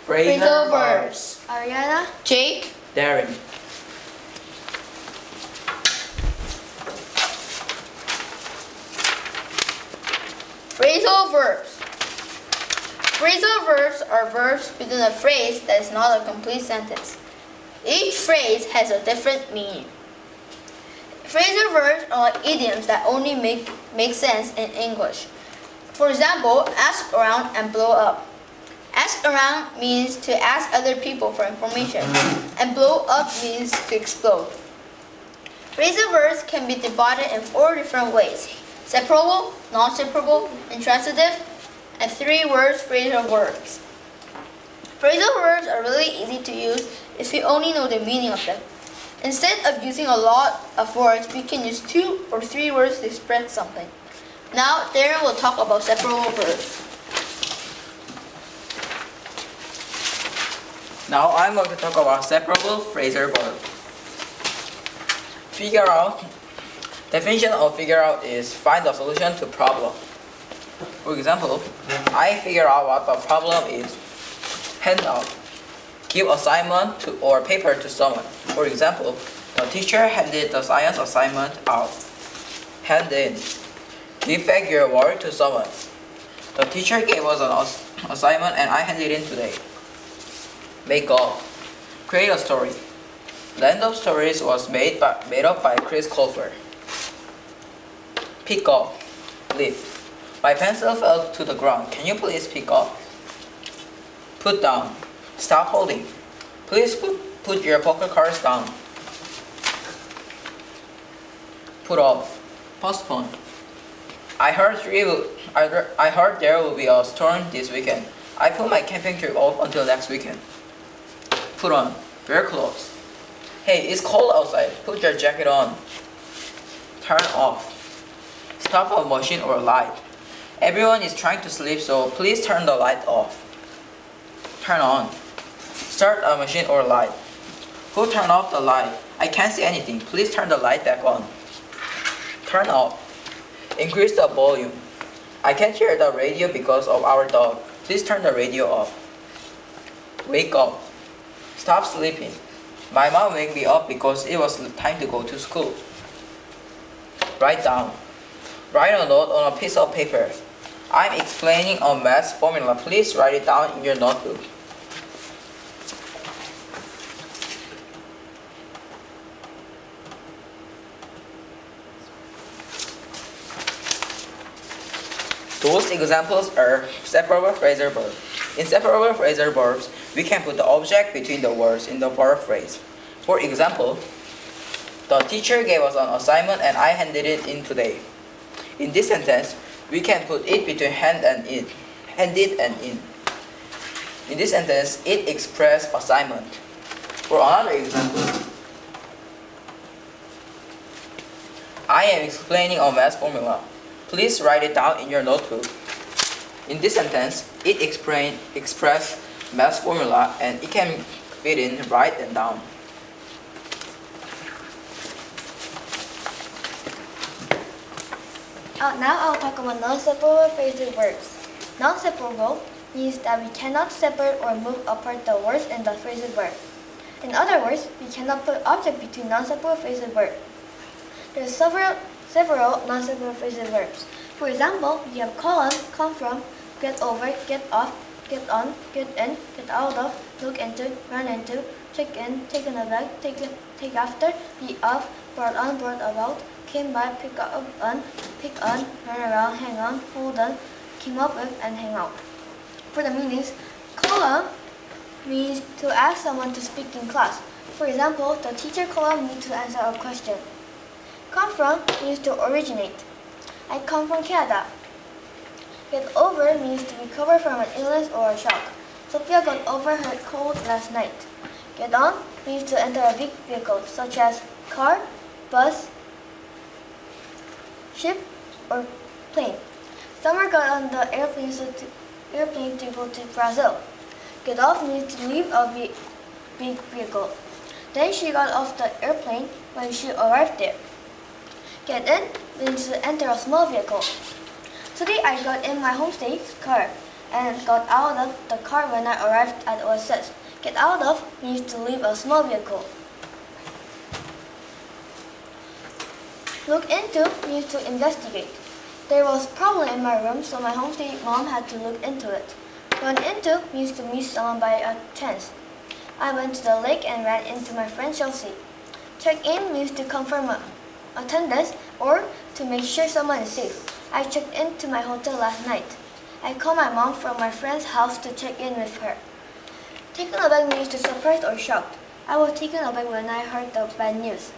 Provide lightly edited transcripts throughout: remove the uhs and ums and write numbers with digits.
Phrasal verbs. Ariana, Jake, Darren. phrasal verbs. Phrasal verbs are verbs within a phrase that is not a complete sentence. Each phrase has a different meaning. Phrasal verbs are like idioms that only make sense in English. For example, ask around and blow up. Ask around means to ask other people for information, and blow up means to explode. Phrasal verbs can be divided in 4 different ways: separable, non-separable, intransitive, and 3-word phrasal verbs. Phrasal verbs are really easy to use if you only know the meaning of them. Instead of using a lot of words, we can use 2 or 3 words to express something. Now, Darren will talk about separable verbs. Now I'm going to talk about separable phrasal verb. Figure out. Definition of figure out is find the solution to problem. For example, I figure out what the problem is. Hand out. Give assignment to or paper to someone. For example, the teacher handed the science assignment out. Hand in. Give back your work to someone. The teacher gave us an assignment and I handed it in today. Make up. Create a story. The end of stories was made up by Chris Colfer. Pick up. Lift. My pencil fell to the ground. Can you please pick up? Put down. Stop holding. Please put your poker cards down. Put off. Postpone. I heard there will be a storm this weekend. I put my camping trip off until next weekend. Put on. Wear clothes. Hey, it's cold outside. Put your jacket on. Turn off. Stop a machine or light. Everyone is trying to sleep, so please turn the light off. Turn on. Start a machine or light. Who turned off the light? I can't see anything. Please turn the light back on. Turn off. Increase the volume. I can't hear the radio because of our dog. Please turn the radio off. Wake up. Stop sleeping. My mom waked me up because it was time to go to school. Write down. Write a note on a piece of paper. I'm explaining a math formula. Please write it down in your notebook. Those examples are separable phrasal verbs. In separable phrasal verbs, we can put the object between the words in the verb phrase. For example, the teacher gave us an assignment and I handed it in today. In this sentence, we can put it between hand and in. Handed and in. In this sentence, it expresses assignment. For another example, I am explaining a math formula. Please write it down in your notebook. In this sentence, it expresses math formula and it can fit in write and down. Now I'll talk about non-separable phrasal verbs. Non-separable means that we cannot separate or move apart the words in the phrasal verb. In other words, we cannot put object between non-separable phrasal verbs. There are several non-separable phrasal verbs. For example, we have colon, come from, get over, get off, get on, get in, get out of, look into, run into, check in, taken aback, take after, be off, brought on, brought about, came by, pick up on, pick on, run around, hang on, hold on, came up with, and hang out. For the meanings, colon means to ask someone to speak in class. For example, the teacher called me to answer a question. Come from means to originate. I come from Canada. Get over means to recover from an illness or a shock. Sophia got over her cold last night. Get on means to enter a big vehicle such as car, bus, ship, or plane. Summer got on the airplane to go to Brazil. Get off means to leave a big vehicle. Then she got off the airplane when she arrived there. Get in means to enter a small vehicle. Today I got in my homestay's car. and got out of the car when I arrived at OSS. Get out of means to leave a small vehicle. Look into means to investigate. There was a problem in my room, so my homestay mom had to look into it. Run into means to meet someone by a chance. I went to the lake and ran into my friend Chelsea. Check in means to confirm attendance or to make sure someone is safe. I checked into my hotel last night. I called my mom from my friend's house to check in with her. Taken aback means to surprise or shocked. I was taken aback when I heard the bad news.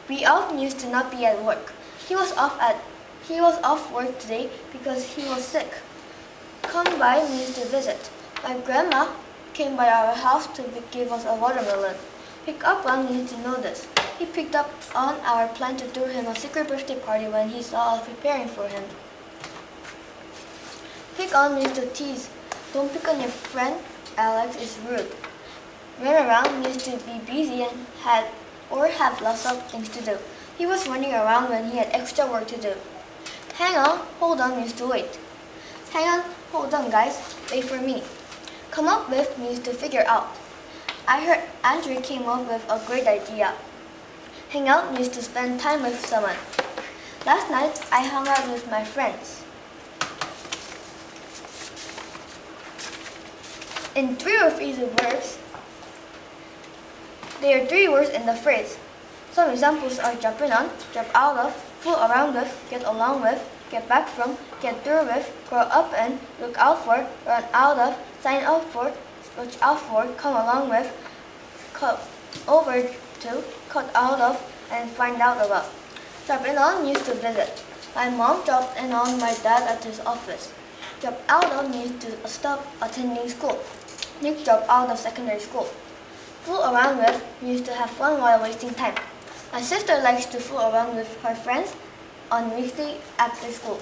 Be off means to not be at work. He was off work today because he was sick. Come by means to visit. My grandma came by our house to give us a watermelon. Pick up on means to notice. He picked up on our plan to throw him a secret birthday party when he saw us preparing for him. Pick on means to tease. Don't pick on your friend. Alex is rude. Run around means to be busy and have lots of things to do. He was running around when he had extra work to do. Hang on, hold on means to wait. Hang on, hold on guys, wait for me. Come up with means to figure out. I heard Andrew came up with a great idea. Hang out means to spend time with someone. Last night, I hung out with my friends. In 3 or phrasal verbs, there are 3 words in the phrase. Some examples are drop in on, drop out of, fool around with, get along with, get back from, get through with, grow up in, look out for, run out of, sign up for, watch out for, come along with, come over to, cut out of, and find out about. Drop in on means to visit. My mom dropped in on my dad at his office. Drop out of means to stop attending school. Nick dropped out of secondary school. Fool around with means to have fun while wasting time. My sister likes to fool around with her friends on weekday after school.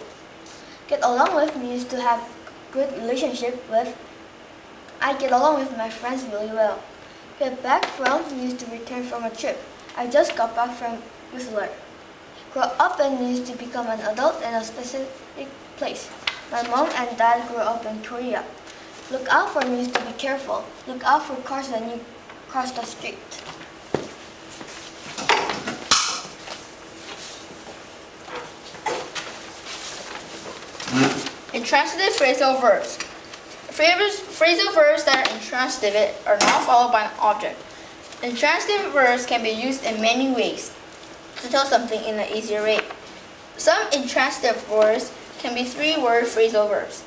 Get along with means to have good relationship with. I get along with my friends really well. Get back from means to return from a trip. I just got back from Whistler. Grow up in means to become an adult in a specific place. My mom and dad grew up in Korea. Look out for means to be careful. Look out for cars when you cross the street. Intransitive phrasal verbs. Phrasal verbs that are intransitive are not followed by an object. Intransitive verbs can be used in many ways to tell something in an easier way. Some intransitive words can be 3-word phrasal verbs.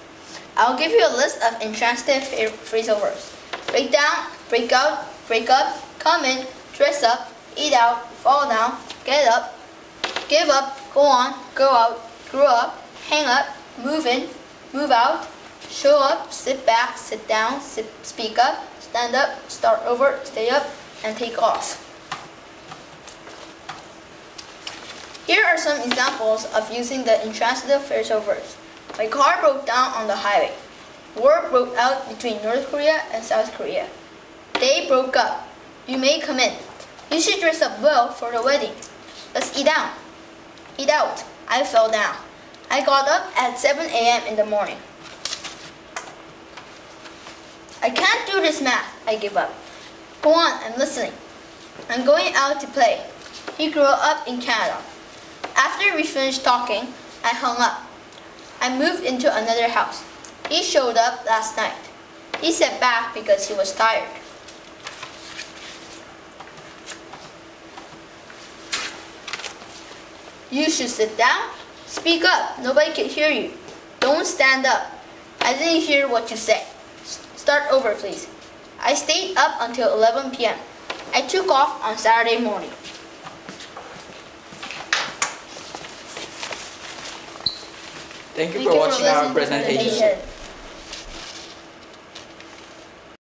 I'll give you a list of intransitive phrasal verbs. Break down, break out, break up, come in, dress up, eat out, fall down, get up, give up, go on, go out, grow up, hang up, move in, move out, show up, sit back, sit down, speak up, stand up, start over, stay up, and take off. Here are some examples of using the intransitive phrasal verbs. My car broke down on the highway. War broke out between North Korea and South Korea. They broke up. You may come in. You should dress up well for the wedding. Let's eat out. Eat out. I fell down. I got up at 7 a.m. in the morning. I can't do this math. I give up. Go on, I'm listening. I'm going out to play. He grew up in Canada. After we finished talking, I hung up. I moved into another house. He showed up last night. He sat back because he was tired. You should sit down. Speak up. Nobody can hear you. Don't stand up. I didn't hear what you said. Start over, please. I stayed up until 11 p.m. I took off on Saturday morning. Thank you for watching our presentation.